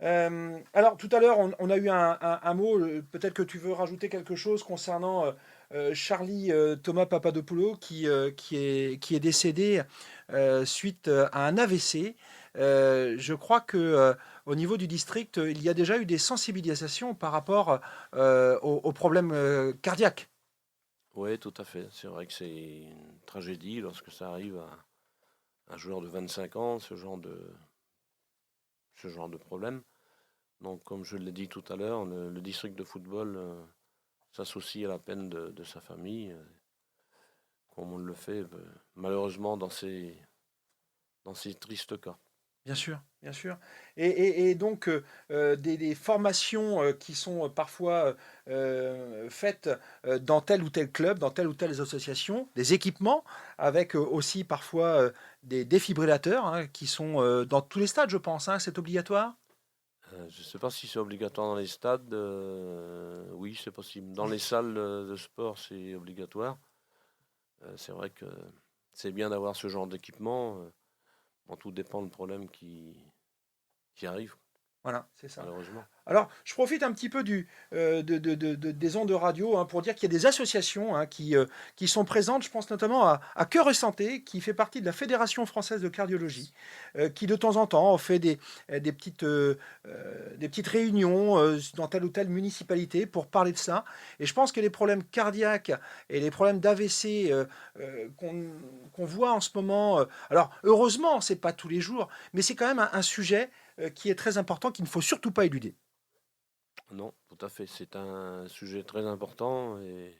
Alors, tout à l'heure, on a eu un mot, peut-être que tu veux rajouter quelque chose concernant Charlie Thomas Papadopoulou qui est décédé suite à un AVC. Je crois que au niveau du district, il y a déjà eu des sensibilisations par rapport aux problèmes cardiaques. Oui, tout à fait. C'est vrai que c'est une tragédie lorsque ça arrive à un joueur de 25 ans, ce genre de problème. Donc, comme je l'ai dit tout à l'heure, le district de football s'associe à la peine de sa famille, comme on le fait malheureusement dans ces tristes cas. Bien sûr, bien sûr. Et donc, des formations qui sont parfois faites dans tel ou tel club, dans telle ou telle association, des équipements, avec aussi parfois des défibrillateurs hein, qui sont dans tous les stades, je pense, hein, c'est obligatoire. Je ne sais pas si c'est obligatoire dans les stades. Oui, c'est possible. Dans les salles de sport, c'est obligatoire. C'est vrai que c'est bien d'avoir ce genre d'équipement. Bon, tout dépend du problème qui arrive, Voilà, c'est ça. malheureusement. Alors, je profite un petit peu des ondes de radio hein, pour dire qu'il y a des associations hein, qui sont présentes. Je pense notamment à Cœur et Santé, qui fait partie de la Fédération française de cardiologie, qui de temps en temps fait des petites réunions dans telle ou telle municipalité pour parler de ça. Et je pense que les problèmes cardiaques et les problèmes d'AVC qu'on voit en ce moment, alors heureusement, c'est pas tous les jours, mais c'est quand même un sujet qui est très important, qu'il ne faut surtout pas éluder. Non, tout à fait. C'est un sujet très important et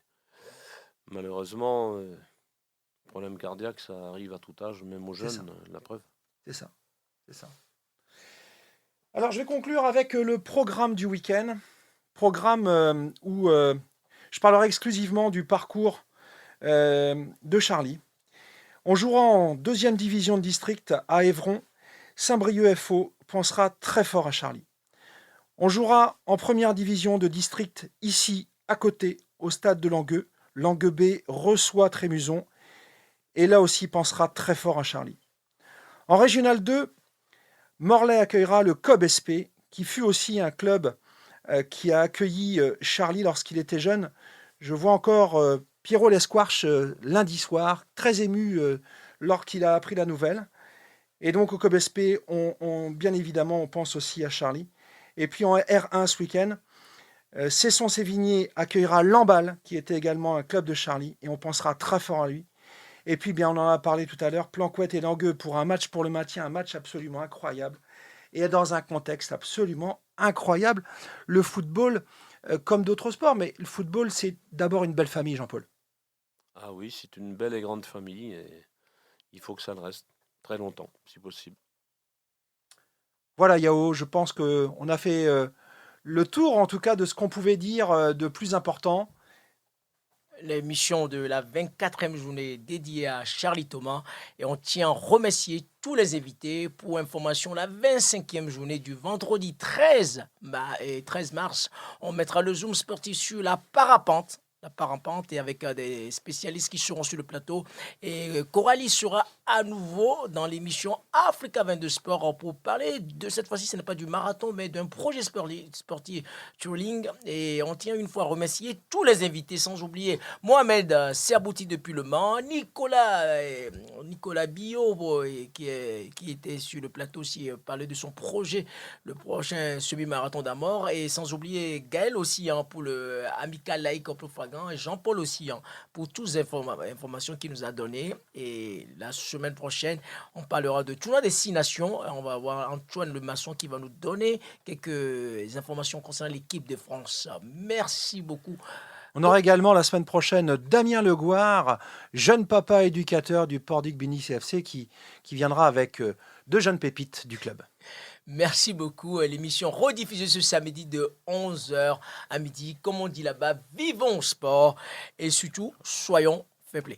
malheureusement, problème cardiaque, ça arrive à tout âge, même aux C'est ça, jeunes, la preuve. c'est ça, c'est ça. Alors, je vais conclure avec le programme du week-end. Programme où je parlerai exclusivement du parcours de Charlie. On jouera en deuxième division de district à Évron. Saint-Brieuc FO pensera très fort à Charlie. On jouera en première division de district ici, à côté, au stade de Langueux. Langueux B reçoit Trémuson et là aussi pensera très fort à Charlie. En Régional 2, Morlaix accueillera le COB SP, qui fut aussi un club qui a accueilli Charlie lorsqu'il était jeune. Je vois encore Pierrot Lesquarche lundi soir, très ému lorsqu'il a appris la nouvelle. Et donc au COB SP, bien évidemment, on pense aussi à Charlie. Et puis en R1 ce week-end, Cesson-Sévigné accueillera Lamballe, qui était également un club de Charlie, et on pensera très fort à lui. Et puis, bien, on en a parlé tout à l'heure, Planquette et Langueux pour un match pour le maintien, un match absolument incroyable. Et dans un contexte absolument incroyable. Le football, comme d'autres sports, mais le football, c'est d'abord une belle famille, Jean-Paul. Ah oui, c'est une belle et grande famille et il faut que ça le reste très longtemps, si possible. Voilà, Yao, je pense qu'on a fait le tour, en tout cas, de ce qu'on pouvait dire de plus important. L'émission de la 24e journée dédiée à Charlie Thomas et on tient à remercier tous les invités pour information la 25e journée du vendredi 13 mars. On mettra le zoom sportif sur la parapente et avec des spécialistes qui seront sur le plateau. Et Coralie sera à nouveau dans l'émission Africa 22 Sport pour parler de cette fois-ci, ce n'est pas du marathon, mais d'un projet sportif Touring. Et on tient une fois à remercier tous les invités, sans oublier Mohamed Serbouti depuis Le Mans, Nicolas Bio qui était sur le plateau aussi, parlait de son projet, le prochain semi-marathon d'Amor. Et sans oublier Gaël aussi hein, pour le Amical Laïc Propagand et Jean-Paul aussi hein, pour toutes les informations qu'il nous a données. Et la semaine prochaine, on parlera de tournoi des 6 nations. On va avoir Antoine Le Maçon qui va nous donner quelques informations concernant l'équipe de France. Merci beaucoup. On aura également la semaine prochaine Damien Legoire, jeune papa éducateur du Pordic Bini CFC, qui viendra avec deux jeunes pépites du club. Merci beaucoup. L'émission rediffusée ce samedi de 11h à midi. Comme on dit là-bas, vivons sport et surtout, soyons fair play.